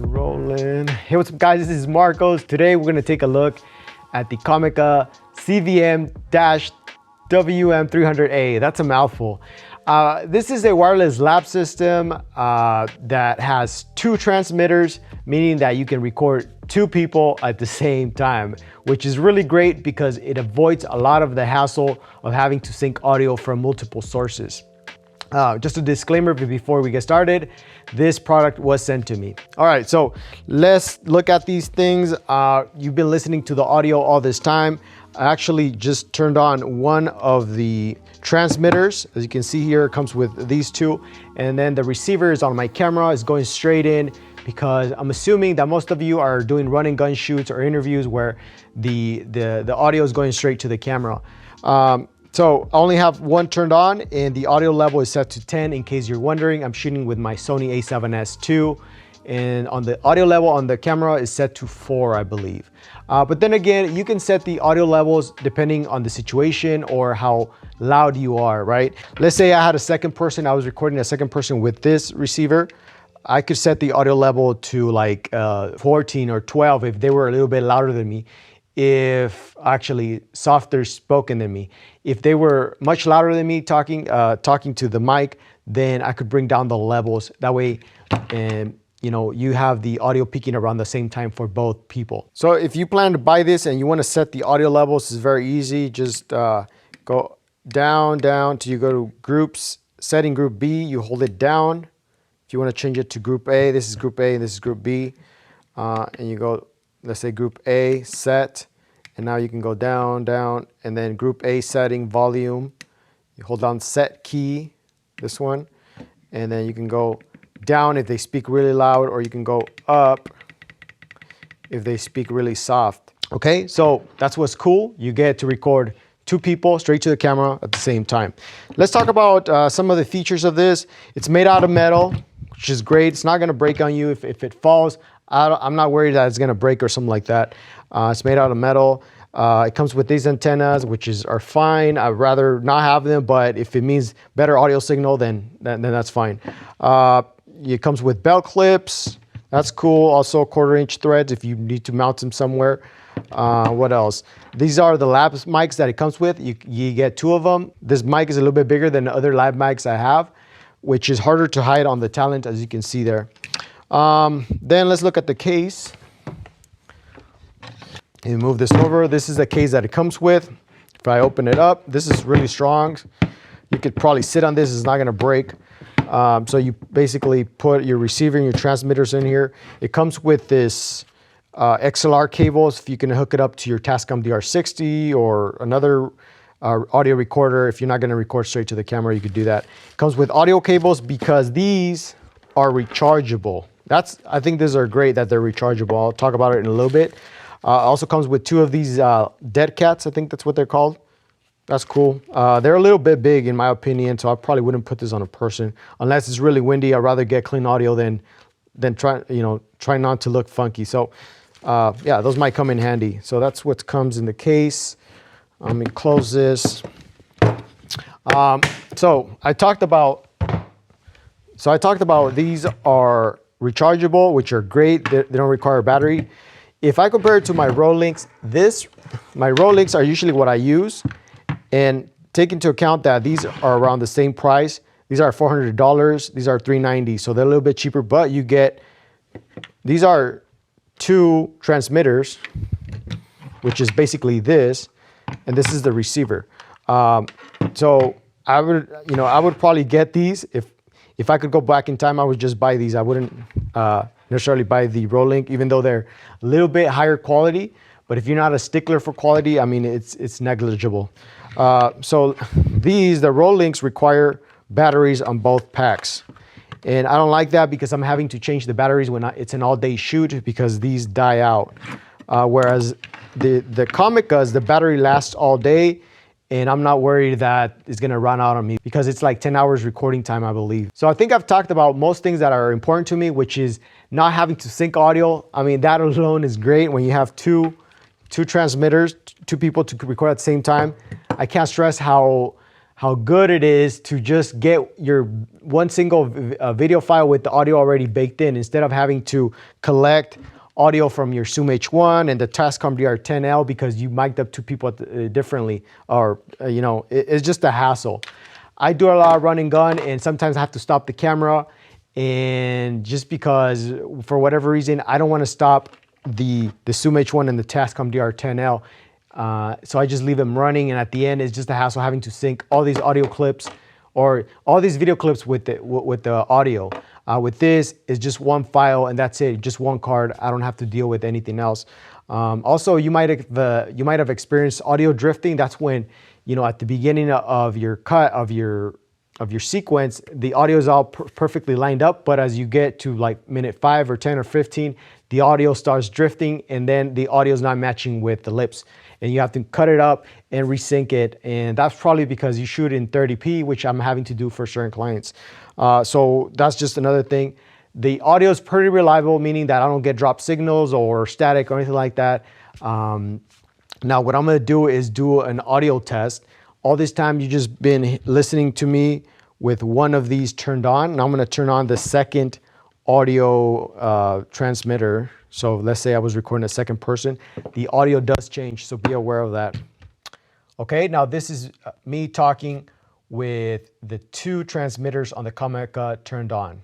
Rolling. Hey, what's up guys? This is Marcos. Today we're gonna take a look at the Comica CVM-WM300A. That's a mouthful. This is a wireless lab system that has two transmitters, meaning that you can record two people at the same time, which is really great because it avoids a lot of the hassle of having to sync audio from multiple sources. Just a disclaimer before we get started, this product was sent to me. All right, so let's look at these things. You've been listening to the audio all this time. I actually just turned on one of the transmitters. As you can see here, it comes with these two. And then the receiver is on my camera, is going straight in because I'm assuming that most of you are doing run and gun shoots or interviews where the audio is going straight to the camera. So I only have one turned on and the audio level is set to 10. In case you're wondering, I'm shooting with my Sony a7S II, and on the audio level on the camera is set to 4, I believe. But then again, you can set the audio levels depending on the situation or how loud you are, right? Let's say I had a second person, I was recording a second person with this receiver. I could set the audio level to like 14 or 12 if they were a little bit louder than me. If actually softer spoken than me. If they were much louder than me talking to the mic, then I could bring down the levels. That way, you know, you have the audio peaking around the same time for both people. So if you plan to buy this and you want to set the audio levels, it's very easy. Just go down till you go to groups, setting group B, you hold it down. If you want to change it to group A, this is group A and this is group B, and you go, let's say group A, set, and now you can go down, and then group A setting, volume. You hold down set key, this one, and then you can go down if they speak really loud, or you can go up if they speak really soft. Okay, so that's what's cool. You get to record two people straight to the camera at the same time. Let's talk about some of the features of this. It's made out of metal, which is great. It's not gonna break on you if it falls. I'm not worried that it's gonna break or something like that. It's made out of metal. It comes with these antennas, which are fine. I'd rather not have them, but if it means better audio signal, then that's fine. It comes with belt clips. That's cool. Also 1/4-inch threads if you need to mount them somewhere. What else? These are the lab mics that it comes with. You get two of them. This mic is a little bit bigger than the other lab mics I have, which is harder to hide on the Talent, as you can see there. Then let's look at the case. You move this over. This is the case that it comes with. If I open it up, this is really strong. You could probably sit on this, it's not gonna break. So you basically put your receiver and your transmitters in here. It comes with this XLR cables. If you can hook it up to your Tascam DR60 or another audio recorder. If you're not gonna record straight to the camera, you could do that. It comes with audio cables because these are rechargeable. I think these are great that they're rechargeable. I'll talk about it in a little bit. Also comes with two of these dead cats. I think that's what they're called. That's cool. They're a little bit big in my opinion, so I probably wouldn't put this on a person unless it's really windy. I'd rather get clean audio than try not to look funky. So yeah, those might come in handy. So that's what comes in the case. Let me close this. So I talked about these are rechargeable, which are great. They don't require a battery. If I compare it to my Rolinks, my Rolinks are usually what I use, and take into account that these are around the same price. These are $400, these are $390, so they're a little bit cheaper, but you get, these are two transmitters, which is basically this, and this is the receiver. So I would probably get these. If I could go back in time, I would just buy these. I wouldn't necessarily buy the Rolink, even though they're a little bit higher quality. But if you're not a stickler for quality, I mean, it's negligible. So the Rolinks require batteries on both packs. And I don't like that because I'm having to change the batteries when it's an all-day shoot because these die out. Whereas the Comicas, the battery lasts all day, and I'm not worried that it's gonna run out on me because it's like 10 hours recording time, I believe. So I think I've talked about most things that are important to me, which is not having to sync audio. I mean, that alone is great when you have two transmitters, two people to record at the same time. I can't stress how how good it is to just get your one single video file with the audio already baked in, instead of having to collect audio from your Zoom H1 and the Tascam DR10L because you mic'd up two people differently, or you know, it's just a hassle. I do a lot of run and gun, and sometimes I have to stop the camera, and just because for whatever reason I don't want to stop the Zoom H1 and the Tascam DR10L. So I just leave them running, and at the end it's just a hassle having to sync all these audio clips or all these video clips with the audio. With this, it's just one file and that's it, just one card. I don't have to deal with anything else. Also, you might have experienced audio drifting. That's when, you know, at the beginning of your cut of your sequence, the audio is all perfectly lined up, but as you get to like minute 5 or 10 or 15, the audio starts drifting, and then the audio is not matching with the lips, and you have to cut it up and resync it. And that's probably because you shoot in 30p, which I'm having to do for certain clients. So that's just another thing. The audio is pretty reliable, meaning that I don't get drop signals or static or anything like that. Now what I'm gonna do is do an audio test. All this time you've just been listening to me with one of these turned on. Now I'm gonna turn on the second audio transmitter. So let's say I was recording a second person. The audio does change, so be aware of that. Okay, now this is me talking with the two transmitters on the Comica turned on.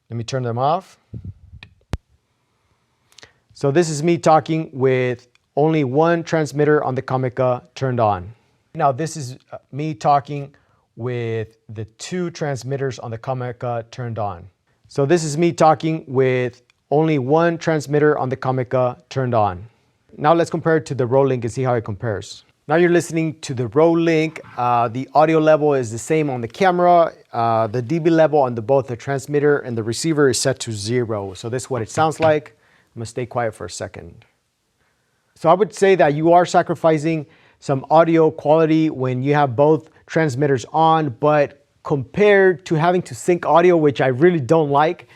Let me turn them off. So this is me talking with only one transmitter on the Comica turned on. Now this is me talking with the two transmitters on the Comica turned on. So this is me talking with only one transmitter on the Comica turned on. Now let's compare it to the Rode Link and see how it compares. Now you're listening to the Rode Link. The audio level is the same on the camera. The dB level on both the transmitter and the receiver is set to 0. So this is what it sounds like. I'm gonna stay quiet for a second. So I would say that you are sacrificing some audio quality when you have both transmitters on, but compared to having to sync audio, which I really don't like,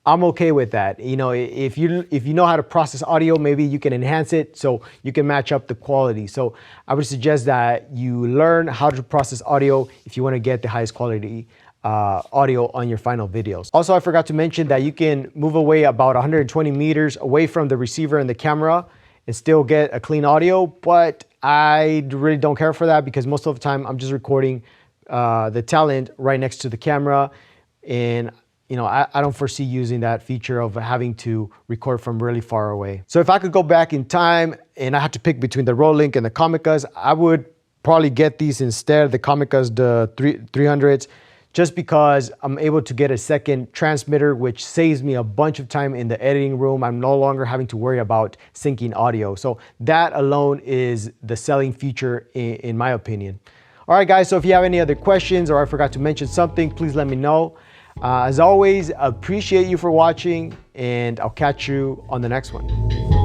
I'm okay with that. You know, if you know how to process audio, maybe you can enhance it so you can match up the quality. So I would suggest that you learn how to process audio if you want to get the highest quality audio on your final videos. Also, I forgot to mention that you can move away about 120 meters away from the receiver and the camera and still get a clean audio, but I really don't care for that because most of the time I'm just recording the talent right next to the camera, and you know, I don't foresee using that feature of having to record from really far away. So if I could go back in time and I had to pick between the Rode Link and the Comicas, I would probably get these instead, the Comicas, the 300s, just because I'm able to get a second transmitter, which saves me a bunch of time in the editing room. I'm no longer having to worry about syncing audio. So that alone is the selling feature in my opinion. All right, guys, so if you have any other questions or I forgot to mention something, please let me know. As always, appreciate you for watching, and I'll catch you on the next one.